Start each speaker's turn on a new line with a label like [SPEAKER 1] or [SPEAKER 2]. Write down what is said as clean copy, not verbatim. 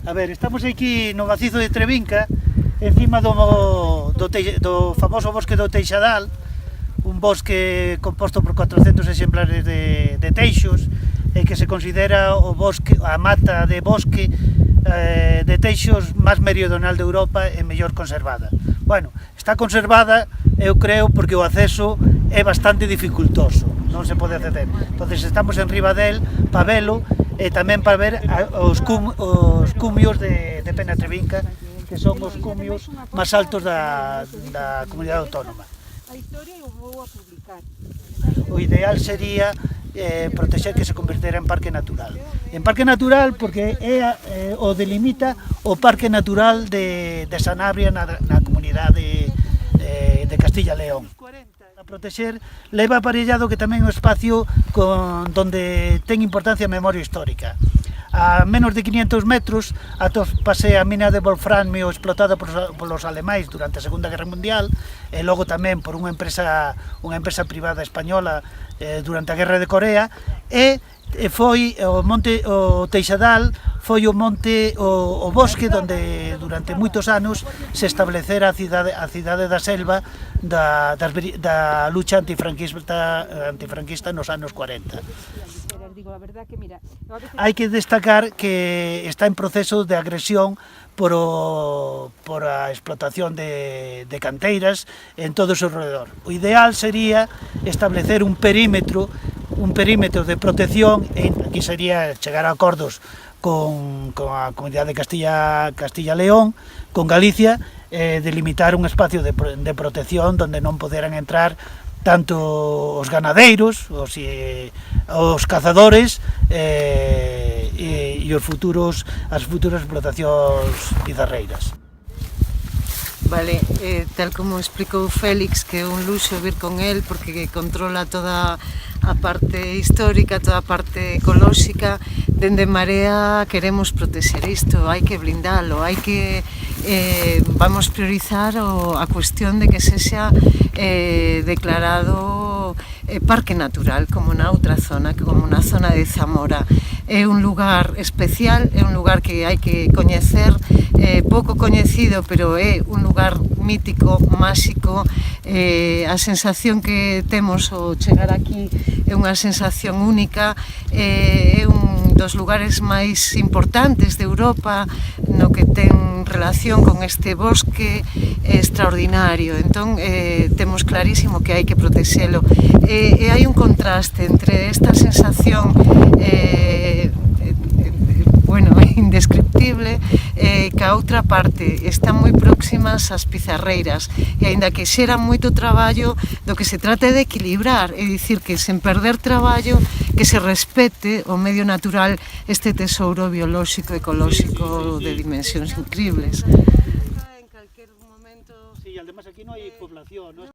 [SPEAKER 1] A ver, estamos aquí no macizo de Trevinca, encima do famoso bosque do Teixadal, un bosque composto por 400 exemplares de teixos, e que se considera o bosque, a mata de bosque de teixos máis meridional de Europa e mellor conservada. Bueno, está conservada, eu creo, porque o acceso é bastante dificultoso, non se pode acceder. Entonces estamos en riba del para velo e tamén para ver os cumios de Pena Trevinca, que son os cumios máis altos da comunidade autónoma. O ideal sería protexer que se convertera en parque natural. En parque natural porque o delimita o Parque Natural de Sanabria na comunidade de Castilla e León. A protexer leva aparellado que tamén é un espacio donde ten importancia a memoria histórica. A menos de 500 metros atopase a mina de wolframio explotada polos alemáis durante a Segunda Guerra Mundial e logo tamén por unha empresa privada española durante a Guerra de Corea, e foi o Teixadal foi o bosque onde durante moitos anos se establecera a cidade da Selva da lucha antifranquista nos anos 40. Hai que destacar que está en proceso de agresión por a explotación de canteiras en todo o seu redor. O ideal sería establecer un perímetro de protección, e aquí sería chegar a acordos con a comunidade de Castilla e León, con Galicia, delimitar un espacio de protección onde non poderan entrar tanto os ganadeiros, os cazadores e as futuras explotacións pizarreiras.
[SPEAKER 2] Vale, tal como explicou Félix, que é un luxo vir con el porque controla toda a parte histórica, toda a parte ecolóxica. Dende Marea queremos protexer isto, hai que blindalo, vamos priorizar a cuestión de que sexa declarado parque natural, como na outra zona, como na zona de Zamora. É un lugar especial, é un lugar que hai que coñecer, pouco coñecido, pero é un lugar mítico, máxico. A sensación que temos ao chegar aquí é unha sensación única, é un dos lugares máis importantes de Europa no que ten relación con este bosque extraordinario. Entón, temos clarísimo que hai que protexelo. E hai un contraste entre esta sensación indescriptible, que a outra parte están moi próximas ás pizarreiras, e aínda que xera moito traballo, do que se trata é de equilibrar, é dicir, que sen perder traballo, que se respete o medio natural, este tesouro biolóxico ecolóxico de dimensións increíbles.
[SPEAKER 1] Sí, además aquí non hai población,